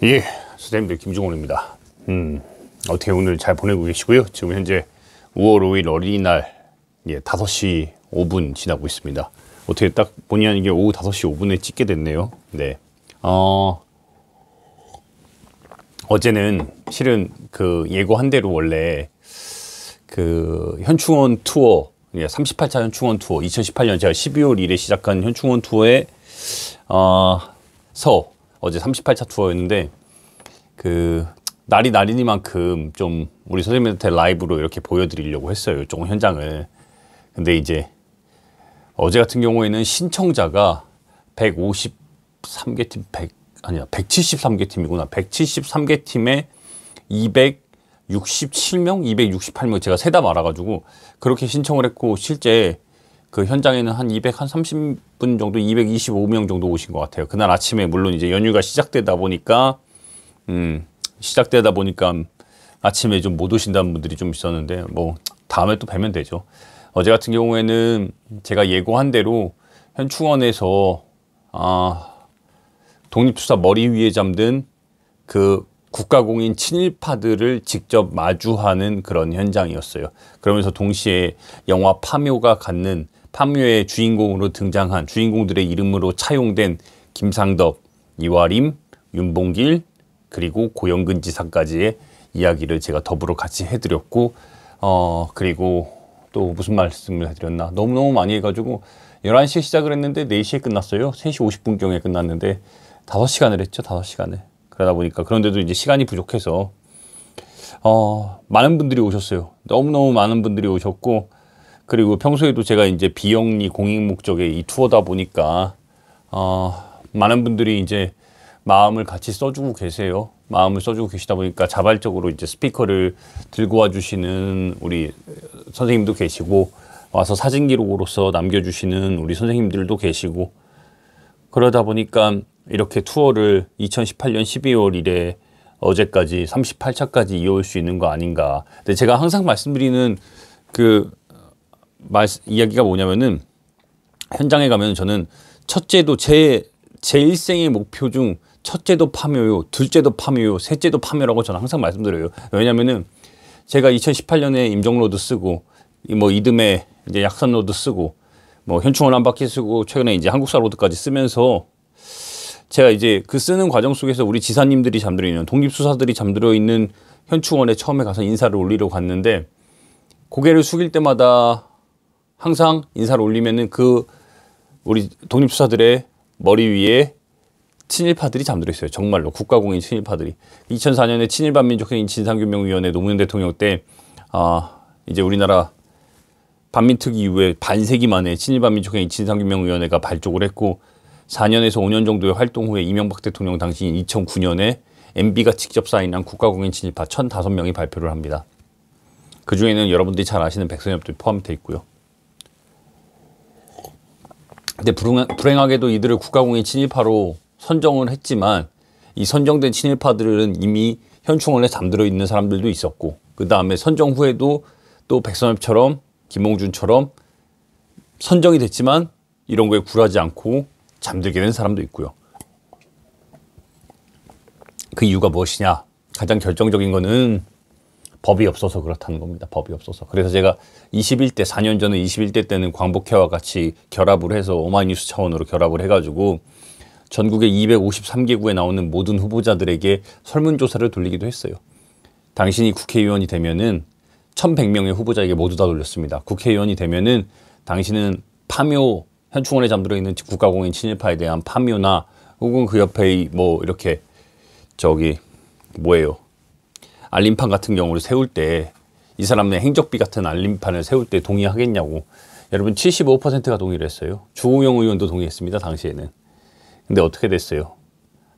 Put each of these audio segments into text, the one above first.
예, 선생님들 김중원입니다. 어떻게 오늘 잘 보내고 계시고요. 지금 현재 5월 5일 어린이날 5시 5분 지나고 있습니다. 어떻게 딱 본의 아니게 오후 5시 5분에 찍게 됐네요. 네. 어제는 실은 그 예고한 대로 원래 그 현충원 투어 38차 현충원 투어 2018년 제가 12월 1일에 시작한 현충원 투어에 어제 38차 투어였는데 그 날이 날이니만큼 좀 우리 선생님한테 라이브로 이렇게 보여드리려고 했어요. 조금 현장을. 근데 이제 어제 같은 경우에는 신청자가 153개 팀, 173개 팀이구나. 173개 팀에 267명, 268명 제가 세다 말아가지고 그렇게 신청을 했고 실제 그 현장에는 한 230분 정도, 225명 정도 오신 것 같아요. 그날 아침에 물론 이제 연휴가 시작되다 보니까 아침에 좀 못 오신다는 분들이 좀 있었는데 뭐 다음에 또 뵈면 되죠. 어제 같은 경우에는 제가 예고한 대로 현충원에서 독립투사 머리 위에 잠든 그 국가공인 친일파들을 직접 마주하는 그런 현장이었어요. 그러면서 동시에 영화 파묘가 갖는 파묘의 주인공으로 등장한 주인공들의 이름으로 차용된 김상덕, 이화림, 윤봉길 그리고 고영근 지사까지의 이야기를 제가 더불어 같이 해드렸고 그리고 또 무슨 말씀을 해드렸나 너무너무 많이 해가지고 11시에 시작을 했는데 4시에 끝났어요. 3시 50분경에 끝났는데 5시간을 했죠. 5시간을. 그러다 보니까 그런데도 이제 시간이 부족해서 많은 분들이 오셨어요. 너무너무 많은 분들이 오셨고 그리고 평소에도 제가 이제 비영리 공익 목적의 이 투어다 보니까 많은 분들이 이제 마음을 같이 써주고 계세요. 마음을 써주고 계시다 보니까 자발적으로 이제 스피커를 들고 와주시는 우리 선생님도 계시고 와서 사진 기록으로서 남겨주시는 우리 선생님들도 계시고 그러다 보니까 이렇게 투어를 2018년 12월 1일에 어제까지 38차까지 이어올 수 있는 거 아닌가. 근데 제가 항상 말씀드리는 이야기가 뭐냐면은 현장에 가면 저는 첫째도 제 일생의 목표 중 첫째도 파묘요, 둘째도 파묘요, 셋째도 파묘라고 저는 항상 말씀드려요. 왜냐면은 제가 2018년에 임정로드 쓰고 뭐 이듬해 이제 약산로드 쓰고 뭐 현충원 한 바퀴 쓰고 최근에 이제 한국사 로드까지 쓰면서 제가 이제 그 쓰는 과정 속에서 우리 지사님들이 잠들어 있는 독립수사들이 잠들어 있는 현충원에 처음에 가서 인사를 올리러 갔는데 고개를 숙일 때마다 항상 인사를 올리면은 그 우리 독립수사들의 머리 위에 친일파들이 잠들어 있어요. 정말로 국가공인 친일파들이 2004년에 친일반민족행위 진상규명위원회 노무현 대통령 때 이제 우리나라 반민특위 이후에 반세기 만에 친일반민족행위 진상규명위원회가 발족을 했고 4년에서 5년 정도의 활동 후에 이명박 대통령 당시인 2009년에 MB가 직접 사인한 국가공인 친일파 1,005명이 발표를 합니다. 그 중에는 여러분들이 잘 아시는 백선엽도 포함되어 있고요. 근데 불행하게도 이들을 국가공인 친일파로 선정을 했지만 이 선정된 친일파들은 이미 현충원에 잠들어 있는 사람들도 있었고 그 다음에 선정 후에도 또 백선엽처럼 김홍준처럼 선정이 됐지만 이런 거에 굴하지 않고 잠들게 된 사람도 있고요. 그 이유가 무엇이냐? 가장 결정적인 거는 법이 없어서 그렇다는 겁니다. 법이 없어서. 그래서 제가 21대, 4년 전에 21대 때는 광복회와 같이 결합을 해서 오마이뉴스 차원으로 결합을 해가지고 전국의 253개구에 나오는 모든 후보자들에게 설문조사를 돌리기도 했어요. 당신이 국회의원이 되면은 1,100명의 후보자에게 모두 다 돌렸습니다. 국회의원이 되면은 당신은 파묘, 현충원에 잠들어 있는 국가공인 친일파에 대한 파묘나 혹은 그 옆에 뭐 이렇게 알림판 같은 경우를 세울 때 이 사람의 행적비 같은 알림판을 세울 때 동의하겠냐고. 여러분 75%가 동의를 했어요. 주호영 의원도 동의했습니다. 당시에는. 근데 어떻게 됐어요?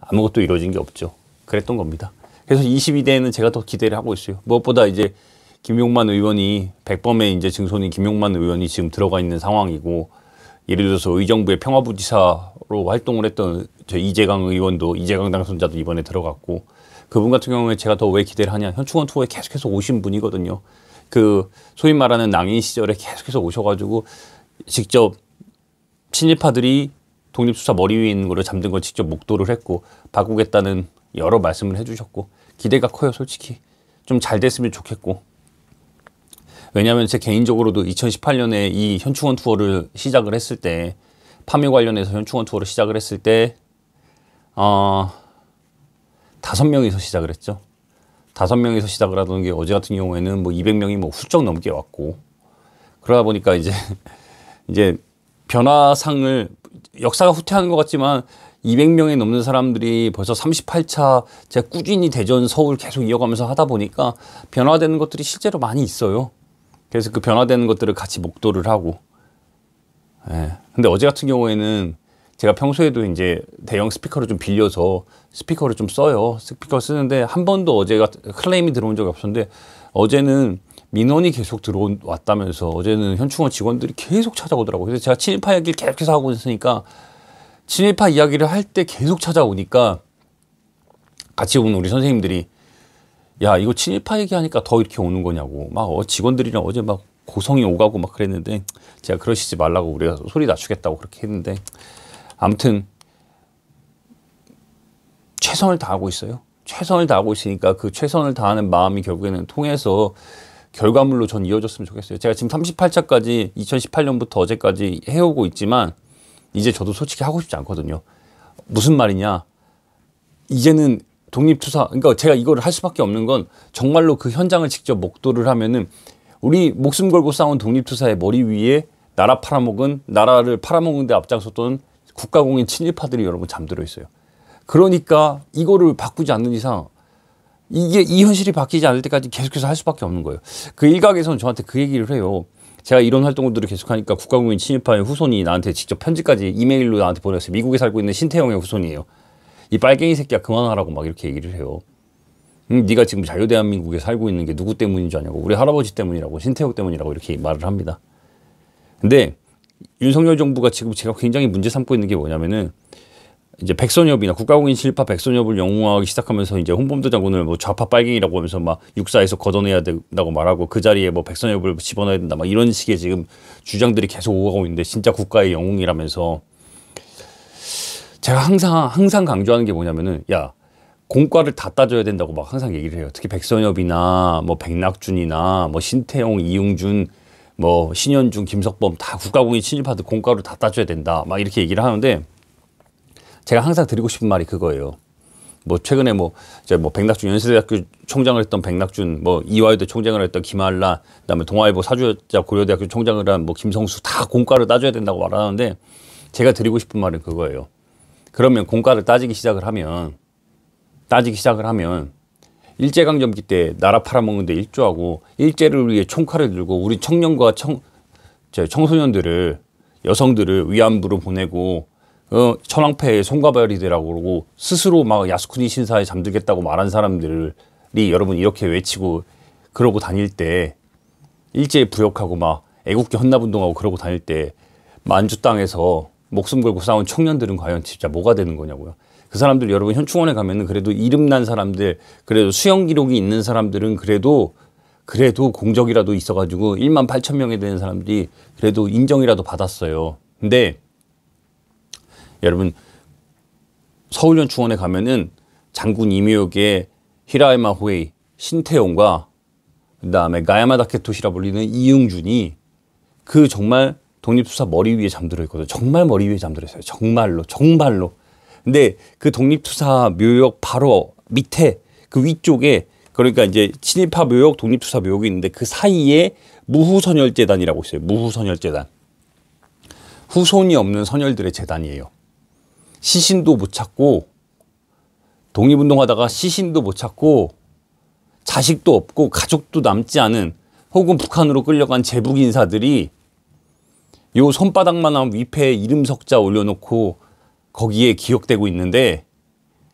아무것도 이루어진 게 없죠. 그랬던 겁니다. 그래서 22대에는 제가 더 기대를 하고 있어요. 무엇보다 이제 김용만 의원이 백범의 이제 증손인 김용만 의원이 지금 들어가 있는 상황이고 예를 들어서 의정부의 평화부지사로 활동을 했던 이재강 의원도 이재강 당선자도 이번에 들어갔고 그분 같은 경우에 제가 더 왜 기대를 하냐 현충원 투어에 계속해서 오신 분이거든요. 그 소위 말하는 낭인 시절에 계속해서 오셔가지고 직접 친일파들이 독립수사 머리 위에 있는 거를 잠든 걸 직접 목도를 했고 바꾸겠다는 여러 말씀을 해주셨고 기대가 커요. 솔직히 좀 잘 됐으면 좋겠고, 왜냐하면 제 개인적으로도 2018년에 이 현충원 투어를 시작을 했을 때, 파묘 관련해서 현충원 투어를 시작을 했을 때 5명이서 시작을 했죠. 5명이서 시작을 하던 게 어제 같은 경우에는 뭐 200명이 뭐 훌쩍 넘게 왔고, 그러다 보니까 이제 변화상을, 역사가 후퇴하는 것 같지만 200명이 넘는 사람들이 벌써 38차 제가 꾸준히 대전, 서울 계속 이어가면서 하다 보니까 변화되는 것들이 실제로 많이 있어요. 그래서 그 변화되는 것들을 같이 목도를 하고, 예. 근데 어제 같은 경우에는 제가 평소에도 이제 대형 스피커를 좀 빌려서 스피커를 좀 써요. 스피커 쓰는데 한 번도 어제가 클레임이 들어온 적이 없었는데, 어제는 민원이 계속 들어왔다면서 어제는 현충원 직원들이 계속 찾아오더라고요. 그래서 제가 친일파 이야기를 계속해서 하고 있으니까, 친일파 이야기를 할 때 계속 찾아오니까 같이 온 우리 선생님들이 야, 이거 친일파 얘기하니까 더 이렇게 오는 거냐고 막 직원들이랑 어제 막 고성이 오가고 막 그랬는데, 제가 그러시지 말라고 우리가 소리 낮추겠다고 그렇게 했는데, 아무튼 최선을 다하고 있어요. 최선을 다하고 있으니까 그 최선을 다하는 마음이 결국에는 통해서 결과물로 전 이어졌으면 좋겠어요. 제가 지금 38차까지 2018년부터 어제까지 해오고 있지만 이제 저도 솔직히 하고 싶지 않거든요. 무슨 말이냐, 이제는 독립투사, 그러니까 제가 이거를 할 수밖에 없는 건 정말로 그 현장을 직접 목도를 하면은 우리 목숨 걸고 싸운 독립투사의 머리 위에 나라를 팔아먹는 데 앞장섰던 국가공인 친일파들이 여러분 잠들어 있어요. 그러니까 이거를 바꾸지 않는 이상 이 현실이 바뀌지 않을 때까지 계속해서 할 수밖에 없는 거예요. 그 일각에서는 저한테 그 얘기를 해요. 제가 이런 활동들을 계속하니까 국가공인 친일파의 후손이 나한테 직접 편지까지 이메일로 나한테 보냈어요. 미국에 살고 있는 신태영의 후손이에요. 이 빨갱이 새끼야 그만하라고 막 이렇게 얘기를 해요. 네가 지금 자유대한민국에 살고 있는 게 누구 때문인 줄 아냐고, 우리 할아버지 때문이라고, 신태영 때문이라고 이렇게 말을 합니다. 근데 윤석열 정부가 지금 제가 굉장히 문제 삼고 있는 게 뭐냐면은, 이제 백선엽이나 국가공인 친일파 백선엽을 영웅화하기 시작하면서 이제 홍범도 장군을 뭐 좌파 빨갱이라고 하면서 막 육사에서 걷어내야 된다고 말하고, 그 자리에 뭐 백선엽을 집어넣어야 된다 막 이런 식의 지금 주장들이 계속 오가고 있는데, 진짜 국가의 영웅이라면서. 제가 항상 강조하는 게 뭐냐면은, 야, 공과를 다 따져야 된다고 막 항상 얘기를 해요. 특히 백선엽이나 뭐 백낙준이나 뭐 신태용, 이용준, 뭐 신현중, 김석범 다 국가공인 친일파들 공과를 다 따져야 된다 막 이렇게 얘기를 하는데, 제가 항상 드리고 싶은 말이 그거예요. 뭐 최근에 뭐 백낙준, 연세대학교 총장을 했던 백낙준, 뭐 이화여대 총장을 했던 김한라, 그다음에 동아일보 사주자 고려대학교 총장을 한 뭐 김성수 다 공과를 따져야 된다고 말하는데, 제가 드리고 싶은 말은 그거예요. 그러면 공과를 따지기 시작을 하면 일제강점기 때 나라 팔아먹는데 일조하고, 일제를 위해 총칼을 들고 우리 청년과 청소년들을, 여성들을 위안부로 보내고 천황폐의 송가발이 되라고 그러고 스스로 막 야스쿠니 신사에 잠들겠다고 말한 사람들이 여러분 이렇게 외치고 그러고 다닐 때, 일제에 부역하고 막 애국계 헌납운동하고 그러고 다닐 때 만주 땅에서 목숨 걸고 싸운 청년들은 과연 진짜 뭐가 되는 거냐고요. 그 사람들 여러분 현충원에 가면은 그래도 이름난 사람들, 그래도 수형 기록이 있는 사람들은 그래도 공적이라도 있어가지고 18,000명에 되는 사람들이 그래도 인정이라도 받았어요. 근데 여러분 서울현충원에 가면은 장군 이묘역의 히라에마 호에이, 신태용과 그다음에 가야마 다케토시라 불리는 이응준이 그 정말 독립투사 머리 위에 잠들어 있거든요. 정말 머리 위에 잠들어 있어요. 정말로. 근데 그 독립투사 묘역 바로 밑에 그 위쪽에, 그러니까 이제 친일파 묘역, 독립투사 묘역이 있는데 그 사이에 무후선열재단이라고 있어요. 무후선열재단. 후손이 없는 선열들의 재단이에요. 시신도 못 찾고, 독립운동하다가 시신도 못 찾고, 자식도 없고 가족도 남지 않은, 혹은 북한으로 끌려간 제북 인사들이 요 손바닥만한 위패에 이름 석자 올려놓고 거기에 기억되고 있는데,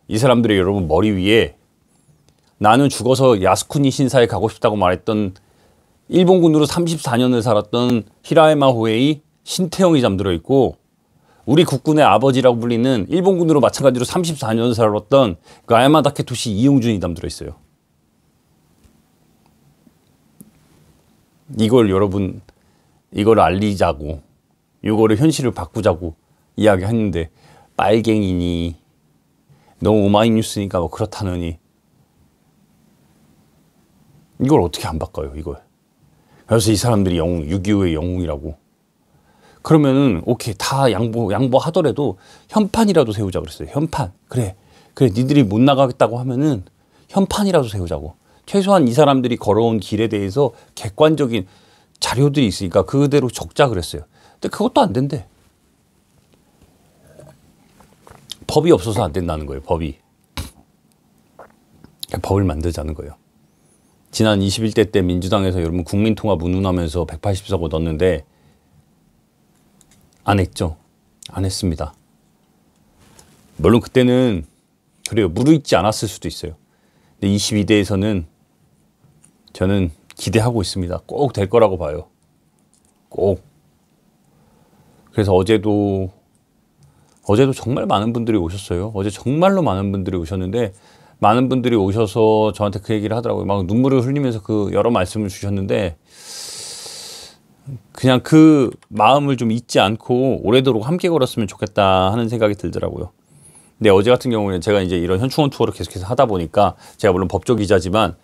이 사람들이 여러분 머리 위에 나는 죽어서 야스쿠니 신사에 가고 싶다고 말했던 일본군으로 34년을 살았던 히라에마 호에이 신태영이 잠들어 있고, 우리 국군의 아버지라고 불리는 일본군으로 마찬가지로 34년을 살았던 가야마 다케토시 이용준이 잠들어 있어요. 이걸 여러분, 이걸 알리자고, 이거를 현실을 바꾸자고 이야기했는데, 빨갱이니 너무 오마이뉴스니까 뭐 그렇다느니 이걸 어떻게 안 바꿔요, 이걸. 그래서 이 사람들이 6.25의 영웅이라고. 그러면은 오케이, 다 양보하더라도 현판이라도 세우자 그랬어요. 현판. 그래 니들이 못 나가겠다고 하면은 현판이라도 세우자고. 최소한 이 사람들이 걸어온 길에 대해서 객관적인 자료들이 있으니까 그대로 적자 그랬어요. 근데 그것도 안 된대. 법이 없어서 안 된다는 거예요. 법을 만들자는 거예요. 지난 21대 때 민주당에서 여러분 국민통합 운운하면서 180석 얻었는데 안 했죠. 안 했습니다. 물론 그때는 그래요. 무르익지 않았을 수도 있어요. 근데 22대에서는 저는 기대하고 있습니다. 꼭 될 거라고 봐요. 꼭. 그래서 어제도 정말 많은 분들이 오셨어요. 어제 정말로 많은 분들이 오셨는데 많은 분들이 오셔서 저한테 그 얘기를 하더라고요. 막 눈물을 흘리면서 그 여러 말씀을 주셨는데 그냥 그 마음을 좀 잊지 않고 오래도록 함께 걸었으면 좋겠다 하는 생각이 들더라고요. 근데 어제 같은 경우에는 제가 이제 이런 현충원 투어를 계속해서 하다 보니까 제가 물론 법조 기자지만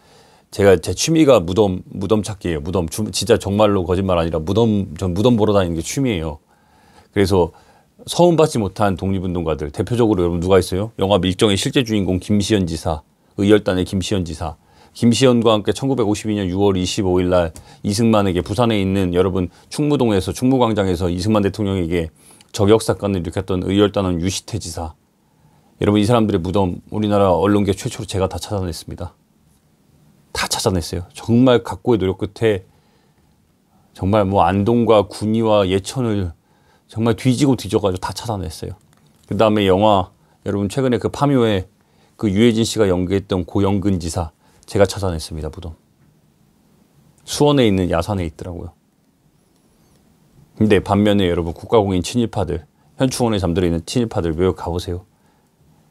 제가 제 취미가 무덤 찾기예요. 무덤. 진짜 정말로 거짓말 아니라 전 무덤 보러 다니는 게 취미예요. 그래서 서운받지 못한 독립운동가들 대표적으로 여러분 누가 있어요? 영화 밀정의 실제 주인공 김시현 지사, 의열단의 김시현 지사. 김시현과 함께 1952년 6월 25일 날 이승만에게 부산에 있는 여러분 충무동에서 충무광장에서 이승만 대통령에게 저격 사건을 일으켰던 의열단원 유시태 지사. 여러분 이 사람들의 무덤 우리나라 언론계 최초로 제가 다 찾아냈습니다. 다 찾아냈어요. 정말 각고의 노력 끝에 정말 뭐 안동과 군위와 예천을 정말 뒤져가지고 다 찾아냈어요. 그 다음에 영화 여러분 최근에 그 파묘에 그 유해진 씨가 연기했던 고영근 지사 제가 찾아냈습니다. 무덤. 수원에 있는 야산에 있더라고요. 근데 반면에 여러분 국가공인 친일파들 현충원에 잠들어 있는 친일파들 묘역 가보세요.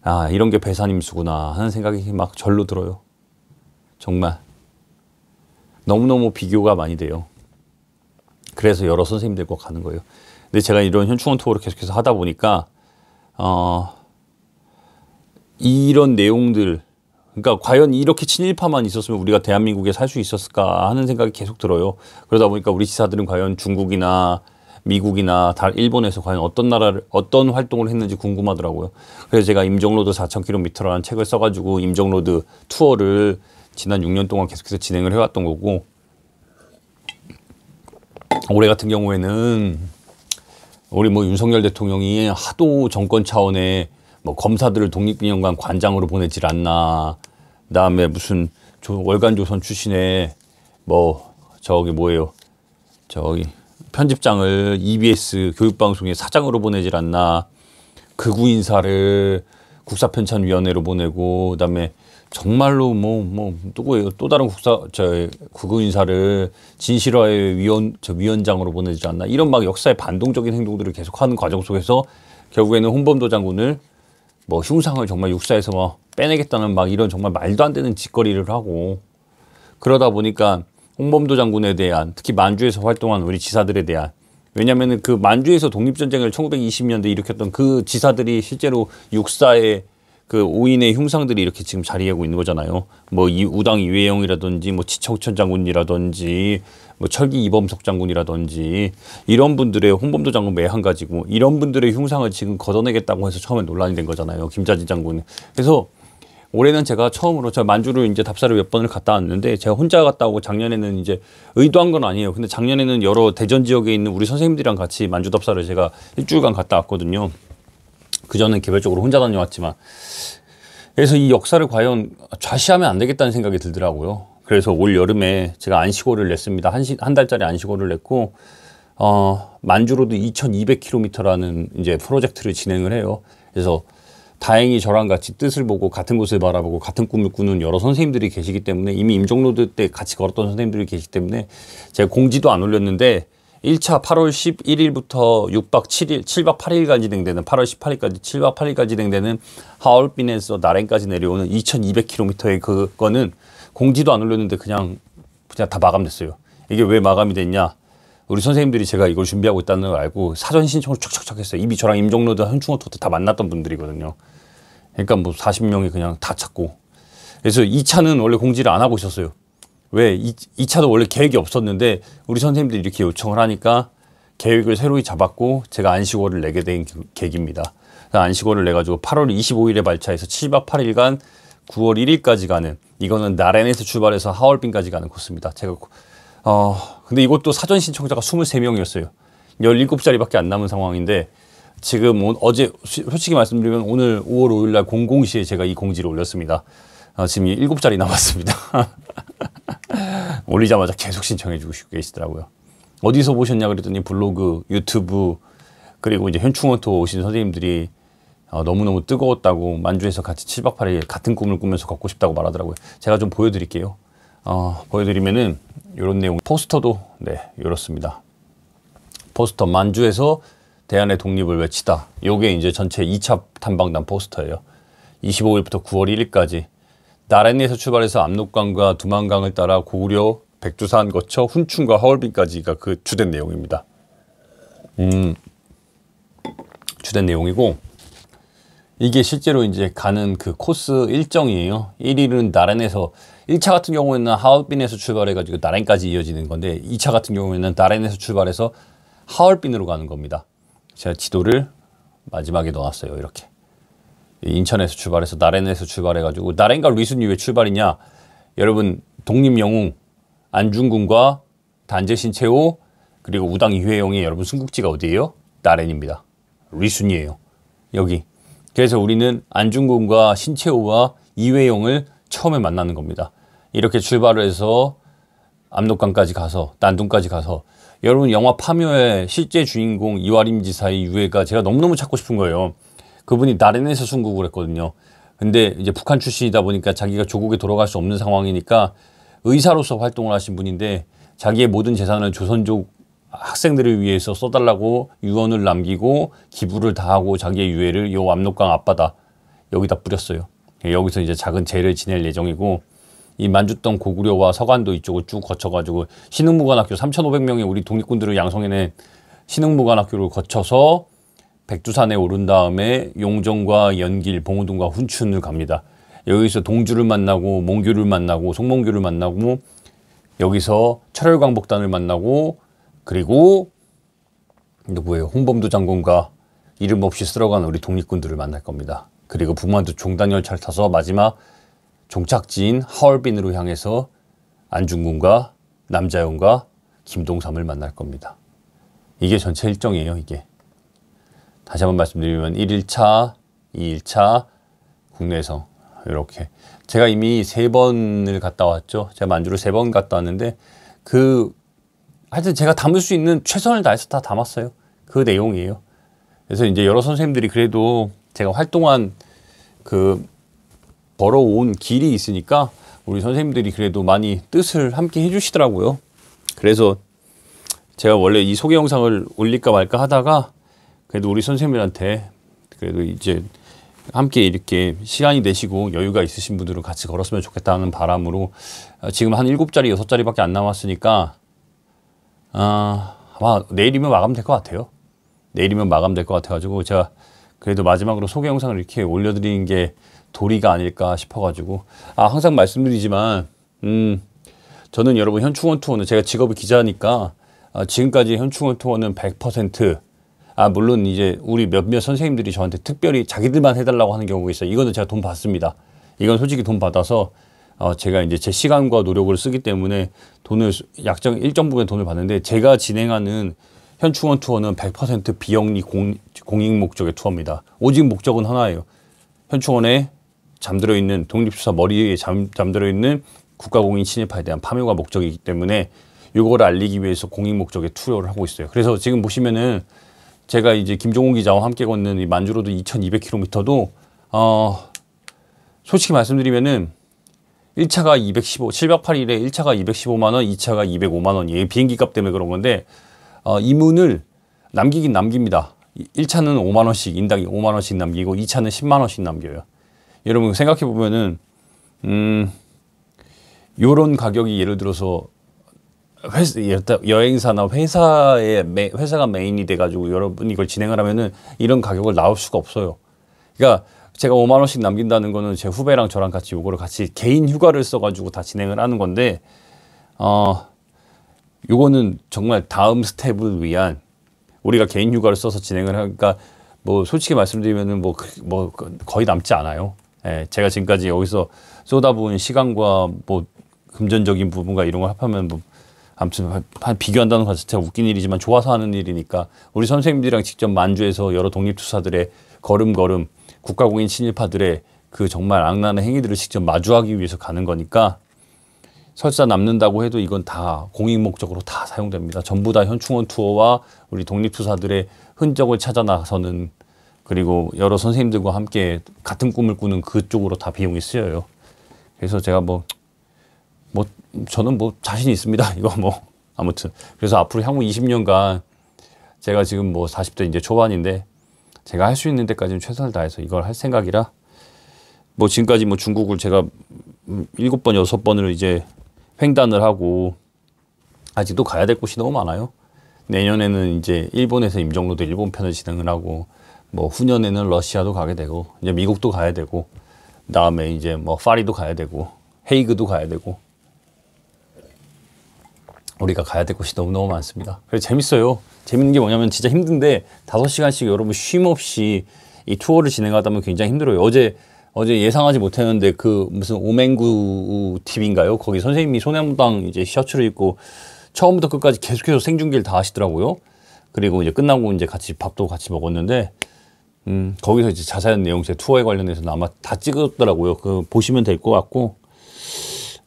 아 이런 게 배산임수구나 하는 생각이 막 절로 들어요. 정말 너무너무 비교가 많이 돼요. 그래서 여러 선생님들과 가는 거예요. 근데 제가 이런 현충원 투어를 계속해서 하다 보니까 이런 내용들 그러니까 과연 이렇게 친일파만 있었으면 우리가 대한민국에 살 수 있었을까 하는 생각이 계속 들어요. 그러다 보니까 우리 지사들은 과연 중국이나 미국이나 일본에서 과연 어떤 활동을 했는지 궁금하더라고요. 그래서 제가 임정로드 4,000km라는 책을 써가지고 임정로드 투어를 지난 6년 동안 계속해서 진행을 해왔던 거고 올해 같은 경우에는 우리 뭐 윤석열 대통령이 하도 정권 차원의 뭐 검사들을 독립기념관 관장으로 보내질 않나. 그다음에 무슨 월간조선 출신의 편집장을 EBS 교육방송의 사장으로 보내질 않나. 극우 인사를 국사편찬위원회로 보내고 그다음에 정말로 누구예요? 또 다른 극우 인사를 진실화의 위원장으로 보내지 않나. 이런 막 역사의 반동적인 행동들을 계속하는 과정 속에서 결국에는 홍범도 장군을 흉상을 정말 육사에서 빼내겠다는 막 이런 정말 말도 안 되는 짓거리를 하고 그러다 보니까 홍범도 장군에 대한 특히 만주에서 활동한 우리 지사들에 대한 왜냐면은 그 만주에서 독립전쟁을 1920년대 일으켰던 그 지사들이 실제로 육사의 그 5인의 흉상들이 이렇게 지금 자리하고 있는 거잖아요. 우당 이회영이라든지 지척천 장군이라든지 철기 이범석 장군이라든지 이런 분들의 홍범도 장군 매한 가지고 이런 분들의 흉상을 지금 걷어내겠다고 해서 처음에 논란이 된 거잖아요. 김자진 장군. 그래서 올해는 제가 처음으로 만주를 이제 답사를 몇 번을 갔다 왔는데 제가 혼자 갔다 오고 작년에는 이제 의도한 건 아니에요. 근데 작년에는 여러 대전 지역에 있는 우리 선생님들이랑 같이 만주 답사를 제가 일주일간 갔다 왔거든요. 그전엔 개별적으로 혼자 다녀왔지만 그래서 이 역사를 과연 좌시하면 안 되겠다는 생각이 들더라고요. 그래서 올 여름에 제가 안시고를 냈습니다. 한 달짜리 안시고를 냈고 만주로드 2200km라는 이제 프로젝트를 진행을 해요. 그래서 다행히 저랑 같이 뜻을 보고 같은 곳을 바라보고 같은 꿈을 꾸는 여러 선생님들이 계시기 때문에 이미 임종로드 때 같이 걸었던 선생님들이 계시기 때문에 제가 공지도 안 올렸는데 1차 8월 11일부터 6박 7일, 7박 8일까지 진행되는 8월 18일까지 7박 8일까지 진행되는 하얼빈에서 나렌까지 내려오는 2200km의 그거는 공지도 안 올렸는데 그냥 다 마감됐어요. 이게 왜 마감이 됐냐? 우리 선생님들이 제가 이걸 준비하고 있다는 걸 알고 사전 신청을 척척척 했어요. 이미 저랑 임종로드 현충원 투어 때 다 만났던 분들이거든요. 그러니까 뭐 40명이 그냥 다 찾고. 그래서 2차는 원래 공지를 안 하고 있었어요. 왜? 2차도 원래 계획이 없었는데 우리 선생님들이 이렇게 요청을 하니까 계획을 새로이 잡았고 제가 안식월을 내게 된 계기입니다. 안식월을 내가지고 8월 25일에 발차해서 7박 8일간 9월 1일까지 가는, 이거는 나렌에서 출발해서 하얼빈까지 가는 코스입니다. 제가 근데 이것도 사전 신청자가 23명이었어요. 17자리밖에 안 남은 상황인데 지금 어제 솔직히 말씀드리면 오늘 5월 5일 날 00시에 제가 이 공지를 올렸습니다. 지금 7자리 남았습니다. 올리자마자 계속 신청해 주고 계시더라고요. 어디서 보셨냐 그랬더니 블로그, 유튜브, 그리고 이제 현충원 투어 오신 선생님들이 너무너무 뜨거웠다고, 만주에서 같이 7박 8일 같은 꿈을 꾸면서 걷고 싶다고 말하더라고요. 제가 좀 보여드릴게요. 보여드리면은 이런 내용, 포스터도 네 이렇습니다. 포스터, 만주에서 대한의 독립을 외치다. 요게 이제 전체 2차 탐방단 포스터예요. 25일부터 9월 1일까지 나렌에서 출발해서 압록강과 두만강을 따라 고구려, 백두산 거쳐 훈춘과 하얼빈까지가 그 주된 내용입니다. 주된 내용이고, 이게 실제로 이제 가는 그 코스 일정이에요. 1일은 나렌에서, 1차 같은 경우에는 하얼빈에서 출발해가지고 나렌까지 이어지는 건데, 2차 같은 경우에는 나렌에서 출발해서 하얼빈으로 가는 겁니다. 제가 지도를 마지막에 넣어놨어요. 이렇게 인천에서 출발해서 나렌에서 출발해가지고, 나렌과 리순이 왜 출발이냐, 여러분 독립영웅 안중근과 단제신채호 그리고 우당 이회영이 여러분 순국지가 어디예요? 나렌입니다. 리순이에요. 여기. 그래서 우리는 안중근과 신채호와 이회영을 처음에 만나는 겁니다. 이렇게 출발을 해서 압록강까지 가서 난둥까지 가서, 여러분 영화 파묘의 실제 주인공 이화림 지사의 유해가 제가 너무너무 찾고 싶은 거예요. 그분이 나렌에서 순국을 했거든요. 근데 이제 북한 출신이다 보니까 자기가 조국에 돌아갈 수 없는 상황이니까 의사로서 활동을 하신 분인데, 자기의 모든 재산을 조선족 학생들을 위해서 써달라고 유언을 남기고 기부를 다 하고 자기의 유해를 요 압록강 앞바다 여기다 뿌렸어요. 여기서 이제 작은 제를 지낼 예정이고, 이 만주동 고구려와 서간도 이쪽을 쭉 거쳐가지고 신흥무관학교 3,500명의 우리 독립군들을 양성해낸 신흥무관학교를 거쳐서 백두산에 오른 다음에 용정과 연길, 봉우동과 훈춘을 갑니다. 여기서 동주를 만나고 몽규를 만나고 송몽규를 만나고, 여기서 철혈광복단을 만나고, 그리고 누구예요? 홍범도 장군과 이름 없이 쓸어간 우리 독립군들을 만날 겁니다. 그리고 북만두 종단열차를 타서 마지막 종착지인 하얼빈으로 향해서 안중근과 남자영과 김동삼을 만날 겁니다. 이게 전체 일정이에요. 이게 다시 한번 말씀드리면 1일차, 2일차 국내에서 이렇게 제가 이미 3번을 갔다 왔죠. 제가 만주를 3번 갔다 왔는데 하여튼 제가 담을 수 있는 최선을 다해서 다 담았어요. 그 내용이에요. 그래서 이제 여러 선생님들이 그래도 제가 활동한 걸어온 길이 있으니까 우리 선생님들이 그래도 많이 뜻을 함께 해주시더라고요. 그래서 제가 원래 이 소개 영상을 올릴까 말까 하다가 그래도 우리 선생님들한테 그래도 이제 함께 이렇게 시간이 되시고 여유가 있으신 분들은 같이 걸었으면 좋겠다는 바람으로 지금 한 7자리, 6자리밖에 안 남았으니까 아마 내일이면 마감될 것 같아요. 내일이면 마감될 것 같아가지고 제가 그래도 마지막으로 소개 영상을 이렇게 올려드리는 게 도리가 아닐까 싶어가지고, 항상 말씀드리지만 저는 여러분 현충원 투어는, 제가 직업이 기자니까 지금까지 현충원 투어는 100%, 물론 이제 우리 몇몇 선생님들이 저한테 특별히 자기들만 해달라고 하는 경우가 있어요. 이거는 제가 돈 받습니다. 이건 솔직히 돈 받아서 제가 이제 제 시간과 노력을 쓰기 때문에 돈을 일정 부분의 돈을 받는데, 제가 진행하는 현충원 투어는 100% 비영리 공익 목적의 투어입니다. 오직 목적은 하나예요. 현충원에 잠들어 있는 독립수사 머리에 잠들어 있는 국가공인 친일파에 대한 파묘가 목적이기 때문에 이거를 알리기 위해서 공익 목적의 투어를 하고 있어요. 그래서 지금 보시면은 제가 이제 김종훈 기자와 함께 걷는 이 만주로드 2,200km도 솔직히 말씀드리면은 1차가 215, 7박 8일에 1차가 215만 원, 2차가 205만 원이에요. 비행기 값 때문에 그런 건데 이문을 남기긴 남깁니다. 1차는 5만 원씩, 인당 5만 원씩 남기고 2차는 10만 원씩 남겨요. 여러분 생각해 보면은 요런 가격이 예를 들어서 여행사나 회사가 메인이 돼가지고 여러분 이걸 진행을 하면은 이런 가격을 나올 수가 없어요. 그러니까 제가 5만 원씩 남긴다는 거는 제 후배랑 저랑 같이 요거를 같이 개인 휴가를 써가지고 다 진행을 하는 건데, 요거는 정말 다음 스텝을 위한 우리가 개인 휴가를 써서 진행을 하니까 뭐 솔직히 말씀드리면은 뭐 거의 남지 않아요. 예, 제가 지금까지 여기서 쏟아부은 시간과 뭐 금전적인 부분과 이런 걸 합하면 뭐 아무튼 한 비교한다는 것 자체가 웃긴 일이지만 좋아서 하는 일이니까 우리 선생님들이랑 직접 만주에서 여러 독립투사들의 걸음걸음 국가공인 친일파들의 그 정말 악랄한 행위들을 직접 마주하기 위해서 가는 거니까 설사 남는다고 해도 이건 다 공익 목적으로 다 사용됩니다. 전부 다 현충원 투어와 우리 독립투사들의 흔적을 찾아 나서는 그리고 여러 선생님들과 함께 같은 꿈을 꾸는 그쪽으로 다 비용이 쓰여요. 그래서 제가 저는 뭐 자신 있습니다. 이거 뭐 아무튼 그래서 앞으로 향후 20년간 제가 지금 뭐 40대 이제 초반인데 제가 할 수 있는 데까지는 최선을 다해서 이걸 할 생각이라 뭐 지금까지 뭐 중국을 제가 7번, 6번을 이제 횡단을 하고 아직도 가야 될 곳이 너무 많아요. 내년에는 이제 일본에서 임정로도 일본 편을 진행을 하고 뭐 후년에는 러시아도 가게 되고 이제 미국도 가야 되고 그다음에 이제 뭐 파리도 가야 되고 헤이그도 가야 되고 우리가 가야 될 곳이 너무너무 많습니다. 그래서 재밌어요. 재밌는 게 뭐냐면 진짜 힘든데 5시간씩 여러분 쉼 없이 이 투어를 진행하다 보면 굉장히 힘들어요. 어제 예상하지 못했는데 그 무슨 오맹구 TV인가요? 거기 선생님이 소나무당 이제 셔츠를 입고 처음부터 끝까지 계속해서 생중계를 다 하시더라고요. 그리고 이제 끝나고 이제 같이 밥도 같이 먹었는데 거기서 이제 자세한 내용 제 투어에 관련해서 아마 다 찍었더라고요. 그 보시면 될 것 같고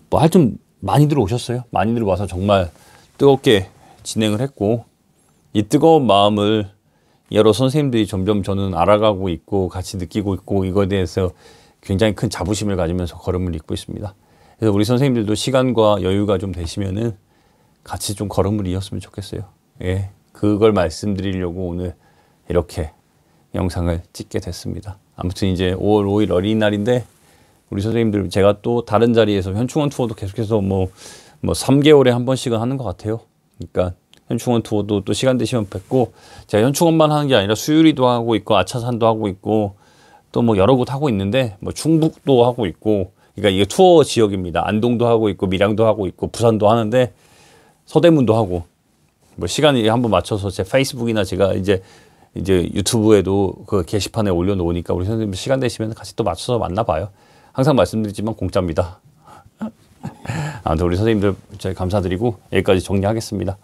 뭐 하여튼 많이들 오셨어요. 많이들 와서 정말 뜨겁게 진행을 했고 이 뜨거운 마음을 여러 선생님들이 점점 저는 알아가고 있고 같이 느끼고 있고 이거에 대해서 굉장히 큰 자부심을 가지면서 걸음을 잇고 있습니다. 그래서 우리 선생님들도 시간과 여유가 좀 되시면은 같이 좀 걸음을 이었으면 좋겠어요. 예, 그걸 말씀드리려고 오늘 이렇게 영상을 찍게 됐습니다. 아무튼 이제 5월 5일 어린이날인데 우리 선생님들 제가 또 다른 자리에서 현충원 투어도 계속해서 뭐 3개월에 한 번씩은 하는 것 같아요. 그러니까 현충원 투어도 또 시간 되시면 뵙고 제가 현충원만 하는 게 아니라 수유리도 하고 있고 아차산도 하고 있고 또 뭐 여러 곳 하고 있는데 뭐 충북도 하고 있고 그러니까 이게 투어 지역입니다. 안동도 하고 있고 밀양도 하고 있고 부산도 하는데 서대문도 하고 뭐 시간이 한번 맞춰서 제 페이스북이나 제가 이제 유튜브에도 그 게시판에 올려놓으니까 우리 선생님 시간 되시면 같이 또 맞춰서 만나봐요. 항상 말씀드리지만 공짜입니다. 아무튼 우리 선생님들 저희 감사드리고 여기까지 정리하겠습니다.